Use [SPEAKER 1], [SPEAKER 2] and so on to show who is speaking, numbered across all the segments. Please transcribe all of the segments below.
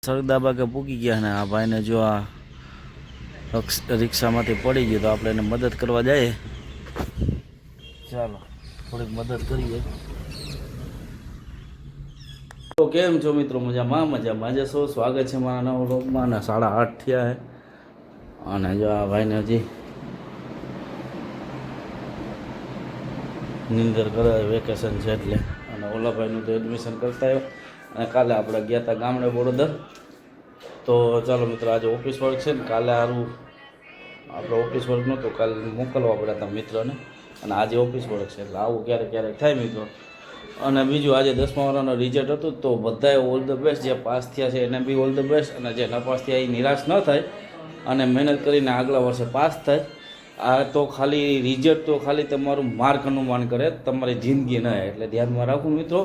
[SPEAKER 1] સરદાબાગે પૂકી ગયા ને આ ભાઈને જો આ રિક્ષામાંથી પડી ગયું તો આપણે એને મદદ કરવા જઈએ. ચાલો થોડીક મદદ કરીએ. તો કેમ છો મિત્રો? મજામાં જશો. સ્વાગત છે મારા નવા વ્લોગમાં. અને 8:30 થયા છે અને જો આ ભાઈને હજી નિંદર કરે, વેકેશન છે એટલે. અને ઓલા ભાઈનું તો એડમિશન કરતા આવ્યો અને કાલે આપણે ગયા હતા ગામડે બોરદર. તો ચાલો મિત્રો, આજે ઓફિસ વર્ક છે ને કાલે સારું આપણે ઓફિસ વર્ક નહોતો, કાલે મોકલવા પડ્યા હતા મિત્રને. અને આજે ઓફિસ વર્ક છે એટલે આવું ક્યારેક થાય મિત્રો. અને બીજું આજે 10મા વાળાનો રિઝલ્ટ હતું તો બધાએ ઓલ ધ બેસ્ટ. જે પાસ થયા છે એને બી ઓલ ધ બેસ્ટ, અને જે નપાસ થયા એ નિરાશ ન થાય અને મહેનત કરીને આગલા વર્ષે પાસ થાય. આ તો ખાલી રિઝલ્ટ તો ખાલી તમારું માર્ક અનુમાન કરે, તમારી જિંદગી ન. એટલે ધ્યાનમાં રાખવું મિત્રો,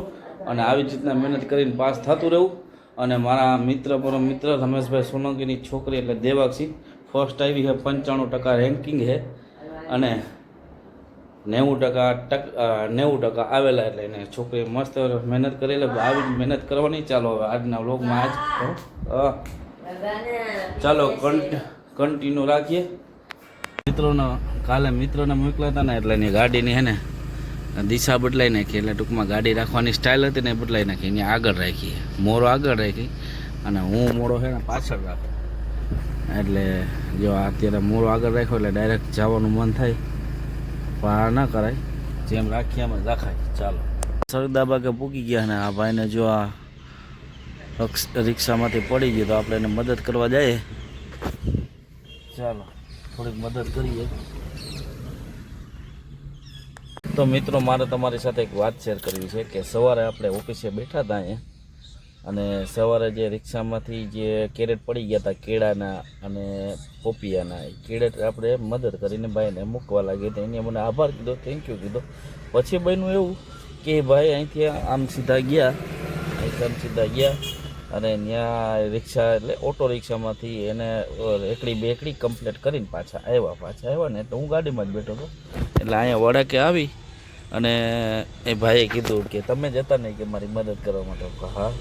[SPEAKER 1] અને આવી જ રીતના મહેનત કરીને પાસ થતું રહેવું. અને મારા પરમ મિત્ર રમેશભાઈ સોલંકીની છોકરી એટલે દેવાક્ષી ફર્સ્ટ આવી છે, 95% રેન્કિંગ છે અને 90% આવેલા. એટલે એને છોકરી મસ્ત મહેનત કરેલી. આવી જ મહેનત કરવાની. ચાલો હવે આજના વ્લોગમાં ચાલો કન્ટિન્યુ રાખીએ. કાલે મિત્રોને મોકલ્યા હતા ને એટલે એની ગાડીની હે ને દિશા બદલાઈ નાખી. એટલે ટૂંકમાં ગાડી રાખવાની સ્ટાઇલ હતી ને એ બદલાઈ નાખી. એને આગળ રાખી, મોરો આગળ રાખી અને હું મોરો છે ને પાછળ રાખું. એટલે જો અત્યારે મોરો આગળ રાખ્યો એટલે ડાયરેક્ટ જવાનું મન થાય, પણ ના કરાય, જેમ રાખીએ એમ જ રાખાય. ચાલો સરદાબાગે પૂકી ગયા ને આ ભાઈને જો આ રિક્ષામાંથી પડી ગયું તો આપણે એને મદદ કરવા જઈએ. ચાલો થોડીક મદદ કરીએ. તો મિત્રો, મારે તમારી સાથે એક વાત શેર કરવી છે કે સવારે આપણે ઓફિસે બેઠા હતા અહીંયા, અને સવારે જે રિક્ષામાંથી જે કેરેટ પડી ગયા હતા કેળાના અને પોપિયાના, એ કેરેટ આપણે મદદ કરીને ભાઈને મૂકવા લાગી તો એને મને આભાર કીધો, થેન્ક યુ કીધો. પછી બન્યું એવું કે ભાઈ અહીંથી આમ સીધા ગયા અને ત્યાં રિક્ષા એટલે ઓટો રિક્ષામાંથી એને એકડી કમ્પ્લીટ કરીને પાછા આવ્યા ને. તો હું ગાડીમાં જ બેઠો હતો એટલે અહીંયા વડાકે આવી અને એ ભાઈએ કીધું કે તમે જતા નહીં કે મારી મદદ કરવા માટે. હા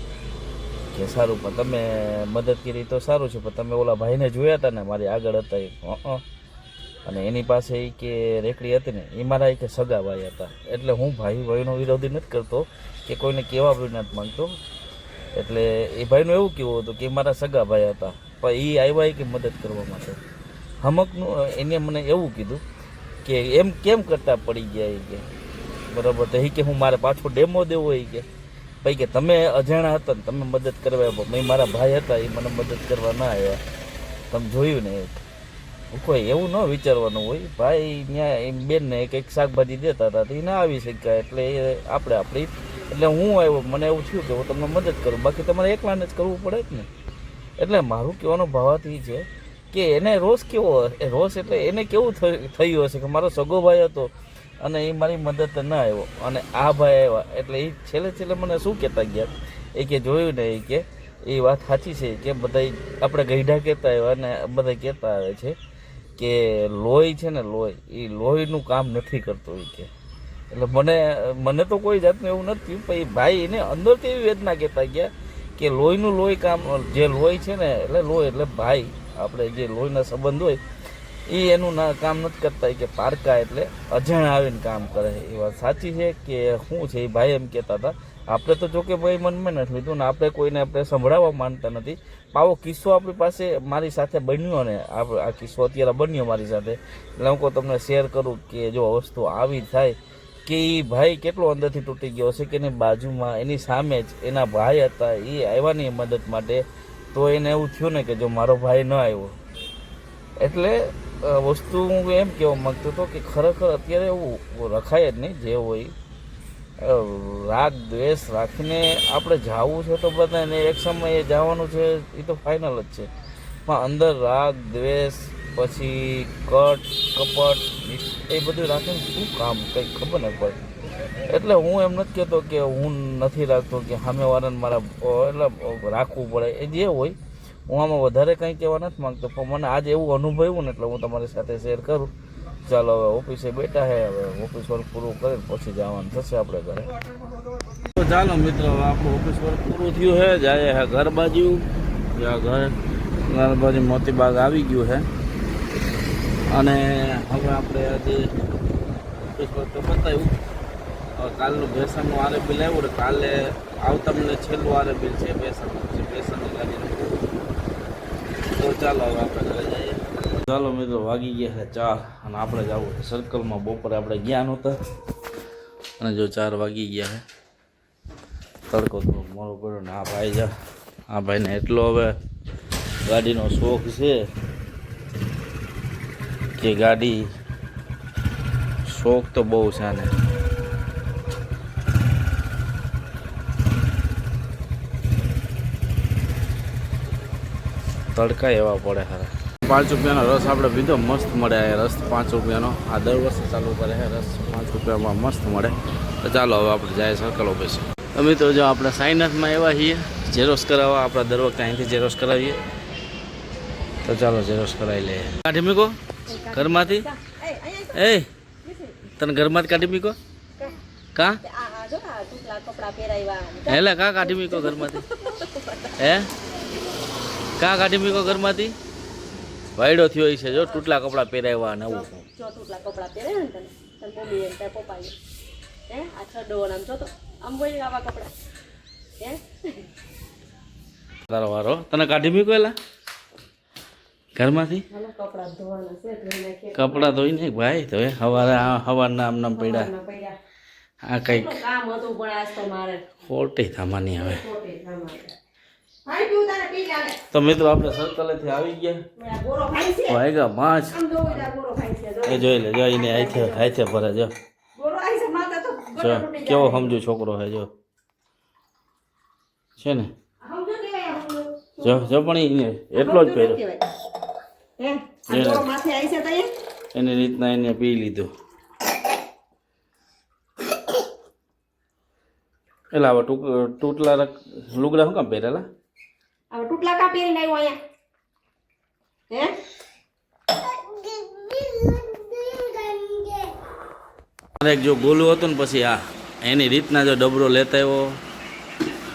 [SPEAKER 1] કે સારું, પણ તમે મદદ કરી તો સારું છે, પણ તમે ઓલા ભાઈને જોયા હતા ને મારી આગળ હતા એ, અને એની પાસે એ કે રેકડી હતી ને એ મારા કે સગા ભાઈ હતા. એટલે હું ભાઈનો વિરોધી નથી કરતો કે કોઈને કહેવા બી નથી માંગતો. એટલે એ ભાઈનું એવું કેવું હતું કે મારા સગા ભાઈ હતા, પણ એ આવ્યા કે મદદ કરવા માટે હમકનું. એને મને એવું કીધું કે એમ કેમ કરતા પડી ગયા એ કે બરાબર. તો એ કે હું મારે પાછો ડેમો દેવો એ કે ભાઈ કે તમે અજાણા હતા ને તમે મદદ કરવા આવ્યો. મેં મારા ભાઈ હતા એ મને મદદ કરવા ના આવ્યા, તમે જોયું ને. કોઈ એવું ન વિચારવાનું હોય. ભાઈ ત્યાં એમ બેનને કંઈક શાકભાજી દેતા હતા તો એ ના આવી શક્યા, એટલે એ આપણી એટલે હું આવ્યો, મને એવું થયું કે હું તમને મદદ કરું, બાકી તમારે એકલાને જ કરવું પડે જ ને. એટલે મારું કહેવાનો ભાવાર્થ એ છે કે એને રોષ કેવો, રોષ એટલે એને કેવું થયું હશે કે મારો સગો ભાઈ હતો અને એ મારી મદદ ના આવ્યો અને આ ભાઈ આવ્યા. એટલે એ છેલ્લે મને શું કહેતા ગયા એ કે જોયું ને એ કે એ વાત સાચી છે કે બધા આપણે ગઈઢા કહેતા આવ્યા અને બધા કહેતા આવે છે કે લોહી છે ને લોહીનું કામ નથી કરતું એ કે. એટલે મને તો કોઈ જાતનું એવું નથી, પણ ભાઈ એને અંદરથી એવી વેદના કહેતા ગયા કે લોહી કામ, જે લોહી છે ને એટલે લોહી એટલે ભાઈ, આપણે જે લોહીના સંબંધ હોય એ એનું કામ નથી કરતા કે પારકા એટલે અજાણા આવીને કામ કરે. એ વાત સાચી છે કે શું છે એ ભાઈ એમ કહેતા હતા. આપણે તો જોકે ભાઈ મનમાં નથી લીધું ને આપણે કોઈને આપણે સંભળાવવા માંગતા નથી. આવો કિસ્સો આપણી પાસે મારી સાથે બન્યો ને આ કિસ્સો અત્યારે બન્યો મારી સાથે, એટલે હું તમને શેર કરું કે જો વસ્તુ આવી થાય કે એ ભાઈ કેટલો અંદરથી તૂટી ગયો હશે કે એની બાજુમાં એની સામે જ એના ભાઈ હતા, એ આવ્યા નહીં મદદ માટે. તો એને એવું થયું ને કે જો મારો ભાઈ ન આવ્યો. એટલે વસ્તુ હું એમ કહેવા માગતો હતો કે ખરેખર અત્યારે એવું રખાય જ નહીં. જે હોય રાગ દ્વેષ રાખીને આપણે જવું છે તો બધાને એક સમયે જવાનું છે એ તો ફાઇનલ જ છે, પણ અંદર રાગ દ્વેષ પછી કપટ એ બધું રાખીને શું કામ, કંઈ ખબર ન પડે. એટલે હું એમ નથી કહેતો કે હું નથી રાખતો કે સામેવાળાને મારા એટલે રાખવું પડે, એ જે હોય. હું આમાં વધારે કંઈ કહેવા નથી માગતો, પણ મને આજે એવું અનુભવ્યું ને એટલે હું તમારી સાથે શેર કરું. ચાલો હવે ઓફિસે બેઠા છે, હવે ઓફિસ વર્ક પૂરું કરીને પછી જવાનું થશે આપણે ઘરે. તો ચાલો મિત્રો, હવે આપણું ઓફિસ વર્ક પૂરું થયું છે, જાય ઘર બાજુ. આ ઘર નર્મદી મોતીબાગ આવી ગયું છે અને હવે આપણે આજે ઓફિસ પર તો બતાવ્યું. હવે કાલનું બેસનનું આરે બિલ આવ્યું ને કાલે આવતા મને છેલ્લું આરે બિલ છે બેસનનું, પછી બેસનની ગાડીનું. તો ચાલો હવે આપણે ઘરે જઈએ. ચાલો મિત્રો, વાગી ગયા છે 4 અને આપણે જવું છે સર્કલમાં. બપોરે આપણે ગયા નહોતા અને જો 4 વાગી ગયા છે. તડકો તો મોડો પડ્યો ને આ ભાઈ જા, આ ભાઈને એટલો હવે ગાડીનો શોખ છે કે ગાડી શોખ તો બહુ છે આને. તડકા એવા પડે ખરા. 5 રૂપિયાનો રસ આપણે પીધો, મસ્ત મળે આ રસ 5 રૂપિયાનો. આ દર વર્ષે ચાલુ કરે છે રસ 5 રૂપિયામાં મસ્ત મળે. તો ચાલો હવે આપણે જાય સર્કલ ઓફિસ. અમે તો જો આપણે સાઈનાથમાં એવા છીએ ઝેરોસ કરાવવા. આપણે દર વખતે અહીંથી ઝેરોસ કરાવીએ. તો ચાલો ઝેરોસ કરાવી લઈએ. કાઢી મૂકો ઘરમાંથી. એ તને ઘરમાંથી કાઢી મૂકો કા હેલે કા કાઢી મૂકો ઘરમાંથી? હે કા કાઢી મૂકો ઘરમાંથી? વાયડો થયો છે જો, તૂટલા કપડાં પહેરાવ્યા નવું.
[SPEAKER 2] તૂટલા કપડા પહેરે ને તને મમ્મી એમ તાર પપ્પા હે આ છડો આમ જો તો આમ બોલી આવા કપડા હે
[SPEAKER 1] તારો વારો. તને કાઢી મૂકો એલા ઘરમાંથી?
[SPEAKER 2] હાલો કપડા ધોવાના છે, ધોઈ નાખીએ.
[SPEAKER 1] કપડાં ધોઈ ને ભાઈ તો હવારે હવારના આમ નામ પડ્યા.
[SPEAKER 2] પડ્યા
[SPEAKER 1] આ કંઈક
[SPEAKER 2] કામ હતું પણ આજ તો મારે
[SPEAKER 1] ખોટી થામાની હવે.
[SPEAKER 2] ખોટે સામારે ભાઈ તું તારે પી લે.
[SPEAKER 1] તો મિત્રો આપણે સર્કલેથી આવી ગયા.
[SPEAKER 2] મેં ગોરો ખાઈ છે
[SPEAKER 1] વાગ્યા 5.
[SPEAKER 2] આમ જોઈ જા ગોરો ખાઈ છે
[SPEAKER 1] એ જોઈ લે, જો એને હાથે ભરે જો.
[SPEAKER 2] ગોરો આઈ છે માથે તો
[SPEAKER 1] જો
[SPEAKER 2] ગોરો તૂટી
[SPEAKER 1] કેવો
[SPEAKER 2] જાય.
[SPEAKER 1] સમજુ છોકરો હે જો છે ને.
[SPEAKER 2] સમજો કેવાય સમજો
[SPEAKER 1] જો પણ એને એટલો જ પહેર્યો.
[SPEAKER 2] હે આ ગોરો માથે આઈ છે તઈ
[SPEAKER 1] એની રીતના એને પી લીધું. એટલે હવે તૂટલા લુગડા શું કામ પહેરેલા?
[SPEAKER 2] હવે ટુકલા કા પહેરીને આવ્યો અહીંયા હે
[SPEAKER 1] એક જો ગોલું હતું ને પછી આ એની રીતના જો ડબરો લેતા આવ્યો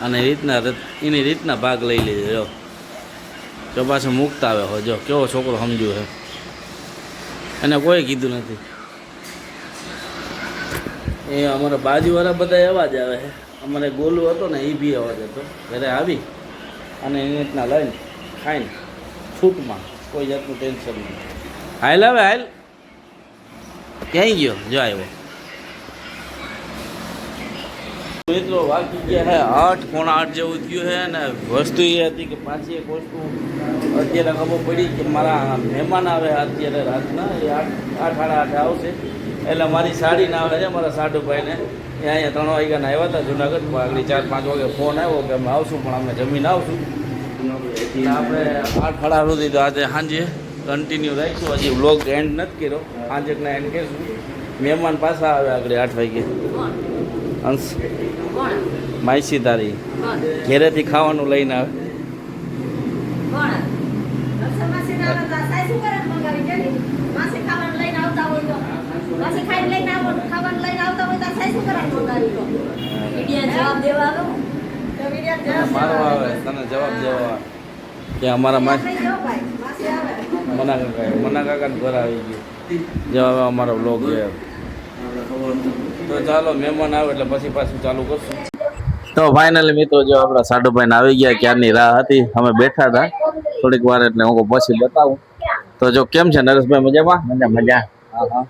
[SPEAKER 1] અને એની રીતના ભાગ લઈ લીધો. જો પાછું મૂકતા આવે હો, જો કેવો છોકરો સમજ્યું છે. એને કોઈ કીધું નથી. એ અમારા બાજુવાળા બધા એવા જ આવે છે. અમારે ગોલું હતો ને એ બી અવાજ હતો. ઘરે આવી અને એની રીતના લઈને ખાઈને છૂટમાં કોઈ જાતનું ટેન્શન નહીં. હાલ આવે હાલ ક્યાંય ગયો? જો આવ્યો. મિત્રો વાગી ગયા છે 8, પોણા 8 જેવું થયું છે ને વસ્તુ એ હતી કે પાછી એક વસ્તુ અત્યારે ખબર પડી કે મારા મહેમાન આવે અત્યારે રાતના. એ 8 સાડા 8 આવશે એટલે મારી સાડી ના આવે છે મારા સાડુભાઈને. એ અહીંયા 3 વાગ્યાના આવ્યા હતા જુનાગઢમાં. આગળ 4-5 વાગે ફોન આવ્યો કે અમે આવશું પણ અમે જમીન આવશું. આપણે 8 સાડા સુધી તો આજે સાંજે કન્ટિન્યુ રાખીશું. હજી વ્લોગ એન્ડ નથી કર્યો, સાંજેકના એન્ડ કરીશું. મહેમાન પાછા આવે આગળ 8 વાગે. અંશ
[SPEAKER 2] કોણ
[SPEAKER 1] માઈસી તારી
[SPEAKER 2] કોણ
[SPEAKER 1] ઘેરેથી ખાવાનું લઈને આવે.
[SPEAKER 2] કોણ રસમાસી ના આવતા સાઈ શું કરે મંગાવી કે માસી ખાવાનું લઈને આવતા હોય તો માસી ખાઈને લઈને આવો ખાવાનું લઈને આવતા હોય તો સાઈ શું કરે મંગાવી તો વિડિયા જવાબ દેવા આવો તો વિડિયા જવાબ
[SPEAKER 1] મારવા આવે તને જવાબ દેવા કે અમારા
[SPEAKER 2] માસી જો ભાઈ માસી આવે
[SPEAKER 1] મના કાકાને ઘર આવી ગયું. જવાબ અમારો બ્લોગ છે. તો ચાલો મહેમાન આવે એટલે પછી પાછું ચાલુ કરશું. તો ફાઇનલી મિત્રો જો આપણા સાડુભાઈને આવી ગયા. ક્યારની રાહ હતી, અમે બેઠા હતા થોડીક વાર એટલે હું પછી બતાવું. તો જો કેમ છે નરેશભાઈ? મજામાં? મજા. હા.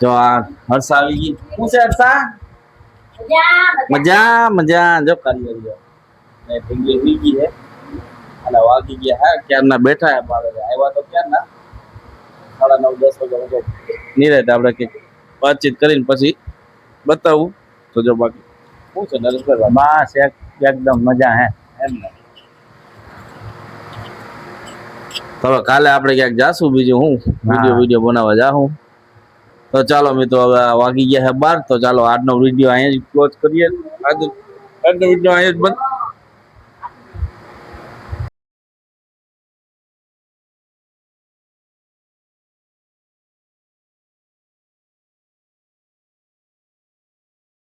[SPEAKER 1] જો આ હર્ષા આવી ગઈ. શું છે હર્ષા? મજા. જો કારી આવી ગઈ છે અને વાગી ગયા. હા ક્યારના બેઠા હે મારે આવ્યા તો ક્યારના 9:30 વાગે નિરાતે આપણે કંઈક વાતચીત કરીને પછી બતાવું. તો જો બાકી શું છે નરેશભાઈ? બસ એકદમ મજા હે એમ ને. તો હવે કાલે આપણે ક્યાંક જાશું બીજું હું વિડીયો બનાવવા જાઉં. તો ચાલો મિત્રો હવે વાગી ગયા છે 12. તો ચાલો આજનો વિડીયો અહીંયા જ ક્લોઝ કરીએ. આજનો વિડીયો અહીંયા જ બંધ